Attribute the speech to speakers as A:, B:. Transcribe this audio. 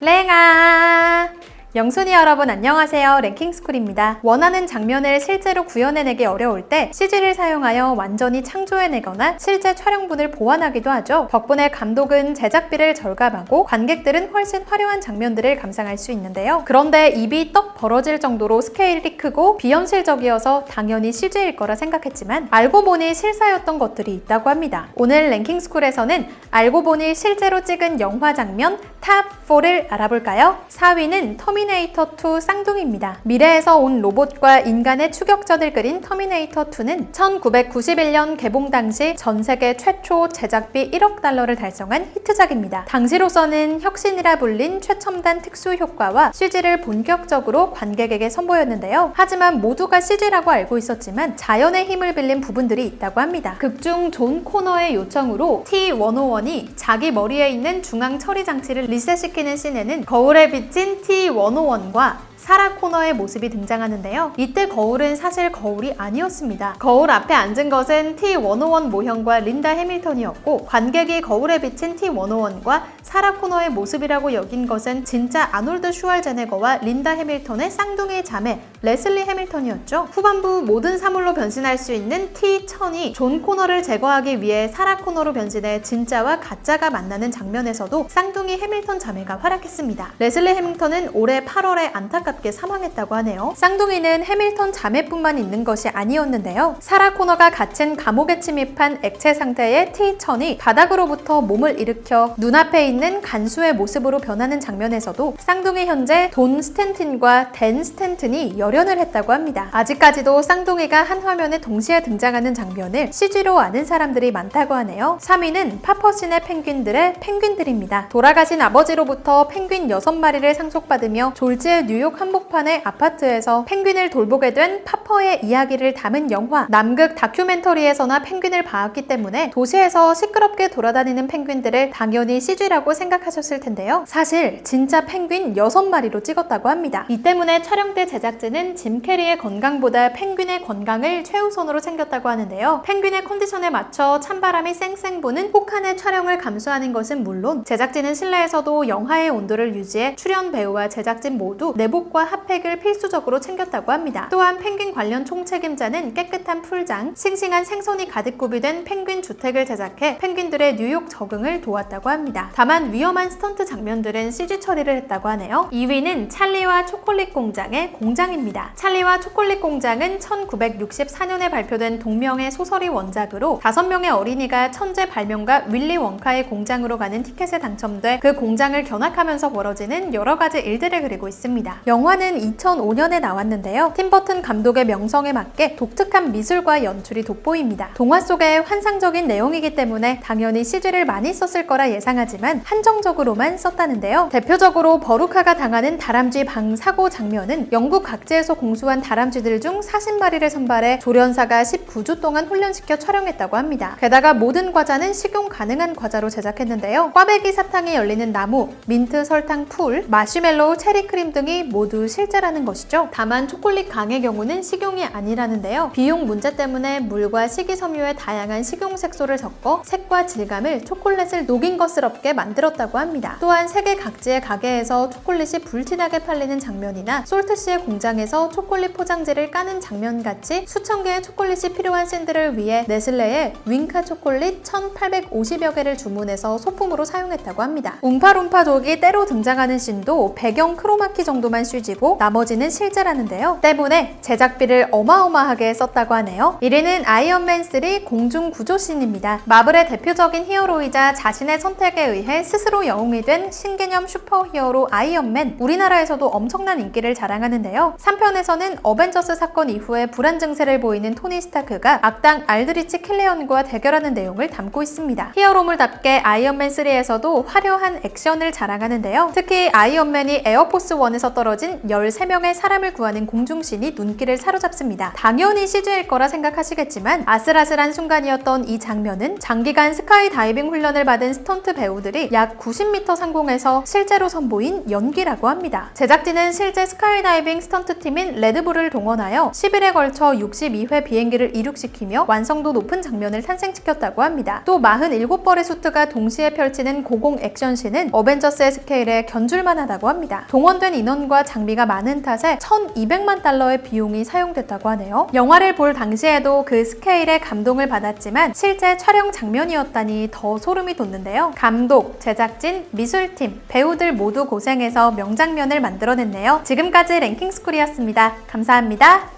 A: 랭아! 영순이 여러분 안녕하세요. 랭킹스쿨입니다. 원하는 장면을 실제로 구현해내기 어려울 때 CG를 사용하여 완전히 창조해내거나 실제 촬영분을 보완하기도 하죠. 덕분에 감독은 제작비를 절감하고 관객들은 훨씬 화려한 장면들을 감상할 수 있는데요. 그런데 입이 떡 벌어질 정도로 스케일이 크고 비현실적이어서 당연히 CG일 거라 생각했지만 알고 보니 실사였던 것들이 있다고 합니다. 오늘 랭킹스쿨에서는 알고 보니 실제로 찍은 영화 장면 탑4를 알아볼까요? 4위는 터미네이터2 쌍둥이입니다. 미래에서 온 로봇과 인간의 추격전을 그린 터미네이터2는 1991년 개봉 당시 전 세계 최초 제작비 1억 달러를 달성한 히트작입니다. 당시로서는 혁신이라 불린 최첨단 특수 효과와 CG를 본격적으로 관객에게 선보였는데요. 하지만 모두가 CG라고 알고 있었지만 자연의 힘을 빌린 부분들이 있다고 합니다. 극중 존 코너의 요청으로 T-101이 자기 머리에 있는 중앙 처리 장치를 리셋시키는 씬에는 거울에 비친 T-101과 사라 코너의 모습이 등장하는데요. 이때 거울은 사실 거울이 아니었습니다. 거울 앞에 앉은 것은 T-101 모형과 린다 해밀턴이었고 관객이 거울에 비친 T-101과 사라 코너의 모습이라고 여긴 것은 진짜 아놀드 슈왈제네거와 린다 해밀턴의 쌍둥이 자매 레슬리 해밀턴이었죠. 후반부 모든 사물로 변신할 수 있는 T-1000이 존 코너를 제거하기 위해 사라 코너로 변신해 진짜와 가짜가 만나는 장면에서도 쌍둥이 해밀턴 자매가 활약했습니다. 레슬리 해밀턴은 올해 8월에 안타깝게 사망했다고 하네요. 쌍둥이는 해밀턴 자매뿐만 있는 것이 아니었는데요. 사라 코너가 갇힌 감옥에 침입한 액체 상태의 T-1000이 바닥으로부터 몸을 일으켜 눈앞에 있는 간수의 모습으로 변하는 장면에서도 쌍둥이 형제 돈 스탠튼과 댄 스탠튼이 열연을 했다고 합니다. 아직까지도 쌍둥이가 한 화면에 동시에 등장하는 장면을 CG로 아는 사람들이 많다고 하네요. 3위는 파퍼신의 펭귄들의 펭귄들입니다. 돌아가신 아버지로부터 펭귄 6마리를 상속받으며 졸지의 뉴욕 한복판의 아파트에서 펭귄을 돌보게 된 파퍼의 이야기를 담은 영화. 남극 다큐멘터리에서나 펭귄을 봐왔기 때문에 도시에서 시끄럽게 돌아다니는 펭귄들을 당연히 CG라고 생각하셨을 텐데요. 사실 진짜 펭귄 6마리로 찍었다고 합니다. 이 때문에 촬영 때 제작진은 짐 캐리의 건강보다 펭귄의 건강을 최우선으로 챙겼다고 하는데요. 펭귄의 컨디션에 맞춰 찬바람이 쌩쌩 부는 혹한의 촬영을 감수하는 것은 물론 제작진은 실내에서도 영하의 온도를 유지해 출연 배우와 제작진 모두 내복과 핫팩을 필수적으로 챙겼다고 합니다. 또한 펭귄 관련 총책임자는 깨끗한 풀장, 싱싱한 생선이 가득 구비된 펭귄 주택을 제작해 펭귄들의 뉴욕 적응을 도왔다고 합니다. 다만 위험한 스턴트 장면들은 CG 처리를 했다고 하네요. 2위는 찰리와 초콜릿 공장의 공장입니다. 찰리와 초콜릿 공장은 1964년에 발표된 동명의 소설이 원작으로 5명의 어린이가 천재 발명가 윌리 원카의 공장으로 가는 티켓에 당첨돼 그 공장을 견학하면서 벌어지는 여러 가지 일들을 그리고 있습니다. 영화는 2005년에 나왔는데요. 팀 버튼 감독의 명성에 맞게 독특한 미술과 연출이 돋보입니다. 동화 속의 환상적인 내용이기 때문에 당연히 CG를 많이 썼을 거라 예상하지만 한정적으로만 썼다는데요. 대표적으로 버루카가 당하는 다람쥐 방 사고 장면은 영국 각지에서 공수한 다람쥐들 중 40마리를 선발해 조련사가 19주 동안 훈련시켜 촬영했다고 합니다. 게다가 모든 과자는 식용 가능한 과자로 제작했는데요. 꽈배기 사탕이 열리는 나무, 민트 설탕 풀, 마시멜로우 체리크림 등이 모두 실제라는 것이죠. 다만 초콜릿 강의 경우는 식용이 아니라는데요. 비용 문제 때문에 물과 식이섬유의 다양한 식용 색소를 섞어 색과 질감을 초콜릿을 녹인 것스럽게 만들었다고 합니다. 또한 세계 각지의 가게에서 초콜릿이 불티나게 팔리는 장면이나 솔트씨의 공장에서 초콜릿 포장지를 까는 장면같이 수천 개의 초콜릿이 필요한 씬들을 위해 네슬레의 윙카 초콜릿 1850여 개를 주문해서 소품으로 사용했다고 합니다. 웅파룸파족이 때로 등장하는 씬도 배경 크로마키 정도만 CG고 나머지는 실제라는데요. 때문에 제작비를 어마어마하게 썼다고 하네요. 1위는 아이언맨 3 공중 구조 씬입니다. 마블의 대표적인 히어로이자 자신의 선택에 의해 스스로 영웅이 된 신개념 슈퍼히어로 아이언맨. 우리나라에서도 엄청난 인기를 자랑하는데요. 3편에서는 어벤져스 사건 이후에 불안 증세를 보이는 토니 스타크가 악당 알드리치 킬레언과 대결하는 내용을 담고 있습니다. 히어로물답게 아이언맨 3에서도 화려한 액션을 자랑하는데요. 특히 아이언맨이 에어포스 1에서 떨어진 맞은 13명의 사람을 구하는 공중신이 눈길을 사로잡습니다. 당연히 CG일 거라 생각하시겠지만 아슬아슬한 순간이었던 이 장면은 장기간 스카이 다이빙 훈련을 받은 스턴트 배우들이 약 90m 상공에서 실제로 선보인 연기라고 합니다. 제작진은 실제 스카이다이빙 스턴트팀인 레드불을 동원하여 10일에 걸쳐 62회 비행기를 이륙시키며 완성도 높은 장면을 탄생시켰다고 합니다. 또 47벌의 수트가 동시에 펼치는 고공 액션씬은 어벤져스의 스케일에 견줄만 하다고 합니다. 동원된 인원과 장비가 많은 탓에 1200만 달러의 비용이 사용됐다고 하네요. 영화를 볼 당시에도 그 스케일에 감동을 받았지만 실제 촬영 장면이었다니 더 소름이 돋는데요. 감독, 제작진, 미술팀, 배우들 모두 고생해서 명장면을 만들어냈네요. 지금까지 랭킹스쿨이었습니다. 감사합니다.